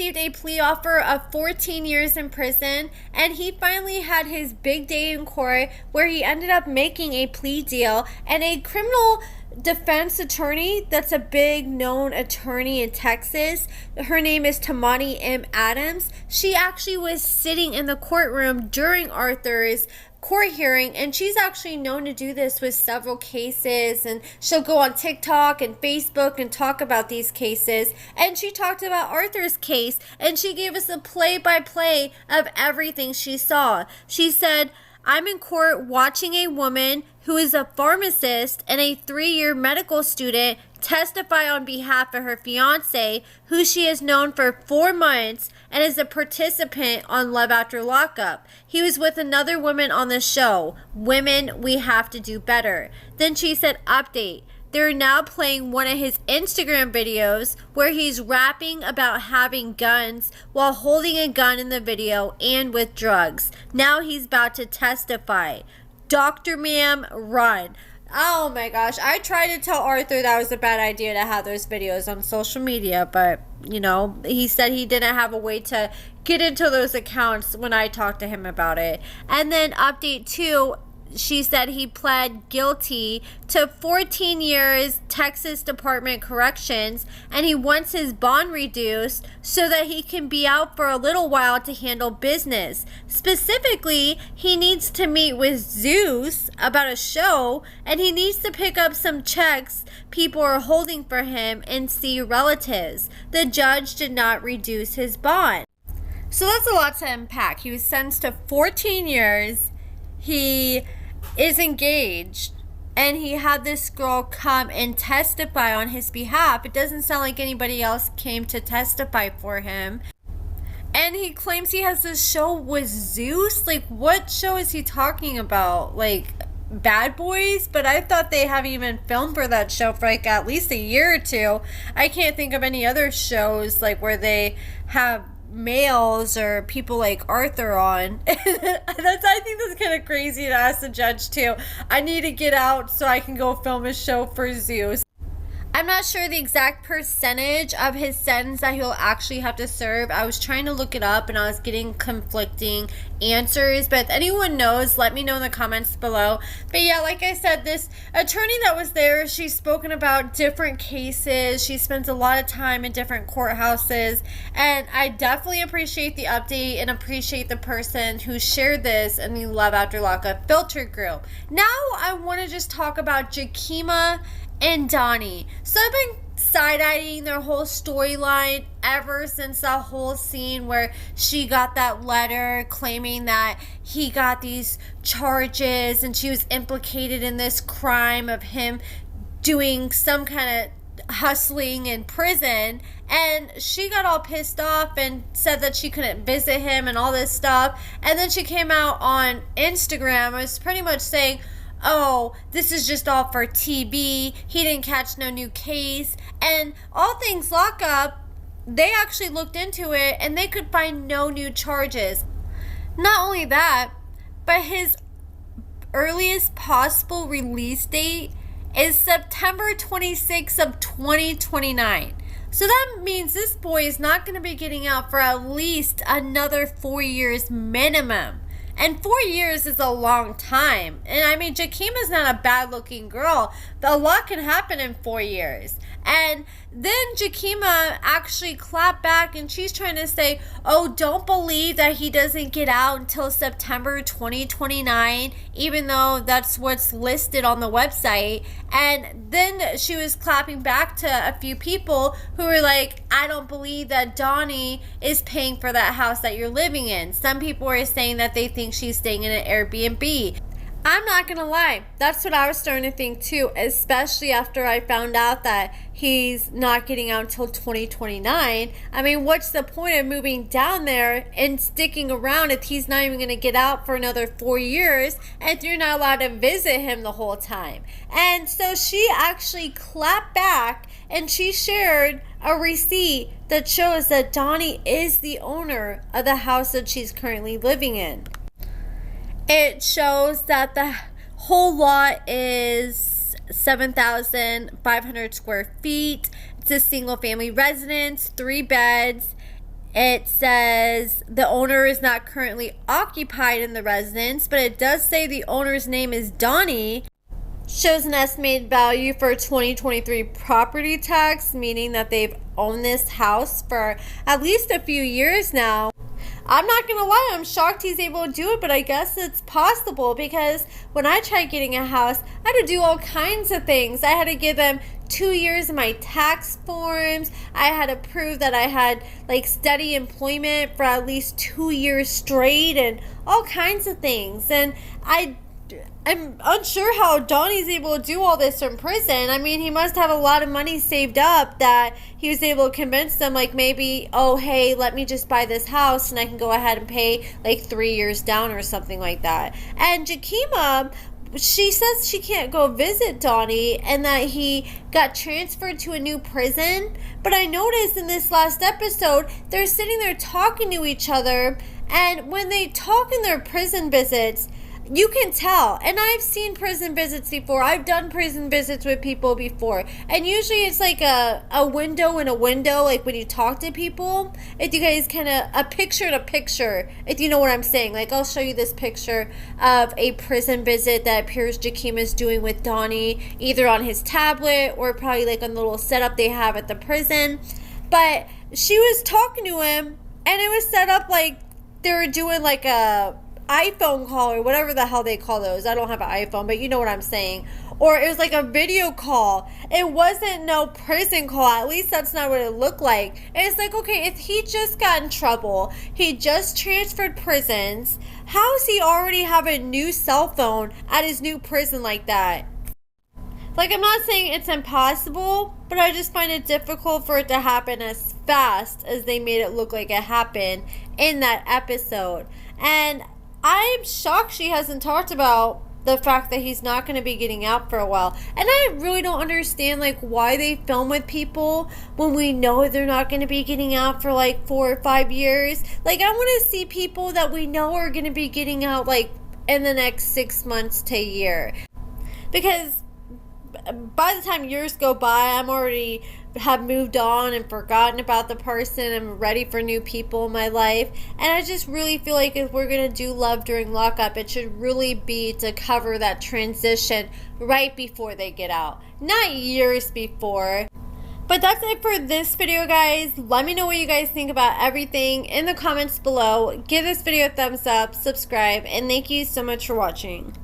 received a plea offer of 14 years in prison, and he finally had his big day in court where he ended up making a plea deal, and a criminal defense attorney that's a big known attorney in Texas, her name is Tamani M. Adams. She actually was sitting in the courtroom during Arthur's court hearing, and she's actually known to do this with several cases, and she'll go on TikTok and Facebook and talk about these cases. And she talked about Arthur's case, and she gave us a play-by-play of everything she saw. She said, "I'm in court watching a woman who is a pharmacist and a 3-year medical student testify on behalf of her fiance, who she has known for 4 months and is a participant on Love After Lockup. He was with another woman on the show. Women, we have to do better." Then she said, "Update. They're now playing one of his Instagram videos where he's rapping about having guns while holding a gun in the video and with drugs. Now he's about to testify. Dr. Ma'am, run." Oh my gosh, I tried to tell Arthur that was a bad idea to have those videos on social media, but, you know, he said he didn't have a way to get into those accounts when I talked to him about it. And then update 2, she said he pled guilty to 14 years Texas Department Corrections, and he wants his bond reduced so that he can be out for a little while to handle business. Specifically, he needs to meet with Zeus about a show, and he needs to pick up some checks people are holding for him and see relatives. The judge did not reduce his bond. So that's a lot to unpack. He was sentenced to 14 years. He is engaged, and he had this girl come and testify on his behalf. It doesn't sound like anybody else came to testify for him. And he claims he has this show with Zeus. Like, what show is he talking about? Like, Bad Boys? But I thought they haven't even filmed for that show for like at least a year or two. I can't think of any other shows like where they have males or people like Arthur on. I think that's kind of crazy to ask the judge too. I need to get out so I can go film a show for Zeus. I'm not sure the exact percentage of his sentence that he'll actually have to serve. I was trying to look it up and I was getting conflicting answers, but if anyone knows, let me know in the comments below. But yeah, like I said, this attorney that was there, she's spoken about different cases. She spends a lot of time in different courthouses, and I definitely appreciate the update and appreciate the person who shared this in the Love After Lockup filter group. Now I want to just talk about Jakeema and Donny. So I've been side-eyeing their whole storyline ever since that whole scene where she got that letter claiming that he got these charges and she was implicated in this crime of him doing some kind of hustling in prison, and she got all pissed off and said that she couldn't visit him and all this stuff. And then she came out on Instagram, was pretty much saying, "Oh, this is just all for TV. He didn't catch no new case." And all things Lockup, they actually looked into it and they could find no new charges. Not only that, but his earliest possible release date is September 26th of 2029. So that means this boy is not going to be getting out for at least another 4 years minimum. And 4 years is a long time. And I mean, Jakeema's not a bad looking girl, but a lot can happen in 4 years. And then Jakeema actually clapped back and she's trying to say, "Oh, don't believe that he doesn't get out until September 2029, even though that's what's listed on the website." And then she was clapping back to a few people who were like, "I don't believe that Donny is paying for that house that you're living in." Some people were saying that they think she's staying in an Airbnb. I'm not gonna lie, that's what I was starting to think too, especially after I found out that he's not getting out until 2029. I mean, what's the point of moving down there and sticking around if he's not even gonna get out for another 4 years and you're not allowed to visit him the whole time? And so she actually clapped back and she shared a receipt that shows that Donny is the owner of the house that she's currently living in. It shows that the whole lot is 7,500 square feet. It's a single family residence, 3 beds. It says the owner is not currently occupied in the residence, but it does say the owner's name is Donny. Shows an estimated value for 2023 property tax, meaning that they've owned this house for at least a few years now. I'm not gonna lie, I'm shocked he's able to do it, but I guess it's possible, because when I tried getting a house, I had to do all kinds of things. I had to give them 2 years of my tax forms. I had to prove that I had like steady employment for at least 2 years straight and all kinds of things. And I'm unsure how Donny's able to do all this from prison. I mean, he must have a lot of money saved up that he was able to convince them, like, maybe, oh, hey, let me just buy this house and I can go ahead and pay like 3 years down or something like that. And Jakeema, she says she can't go visit Donny and that he got transferred to a new prison. But I noticed in this last episode, they're sitting there talking to each other, and when they talk in their prison visits, you can tell. And I've seen prison visits before. I've done prison visits with people before. And usually it's like a window in a window, like when you talk to people. If you guys kind of, a picture in a picture, if you know what I'm saying. Like, I'll show you this picture of a prison visit that appears Jakeema's doing with Donny, either on his tablet or probably like on the little setup they have at the prison. But she was talking to him, and it was set up like they were doing like a iPhone call or whatever the hell they call those. I don't have an iPhone, but you know what I'm saying. Or it was like a video call. It wasn't no prison call. At least that's not what it looked like. And it's like, okay, if he just got in trouble, he just transferred prisons, how does he already have a new cell phone at his new prison like that? Like, I'm not saying it's impossible, but I just find it difficult for it to happen as fast as they made it look like it happened in that episode. And I'm shocked she hasn't talked about the fact that he's not going to be getting out for a while. And I really don't understand, like, why they film with people when we know they're not going to be getting out for like 4 or 5 years. Like, I want to see people that we know are going to be getting out like in the next 6 months to a year. Because by the time years go by, I'm already have moved on and forgotten about the person. I'm ready for new people in my life. And I just really feel like if we're going to do love during lockup, it should really be to cover that transition right before they get out, not years before. But that's it for this video, guys. Let me know what you guys think about everything in the comments below. Give this video a thumbs up, subscribe, and thank you so much for watching.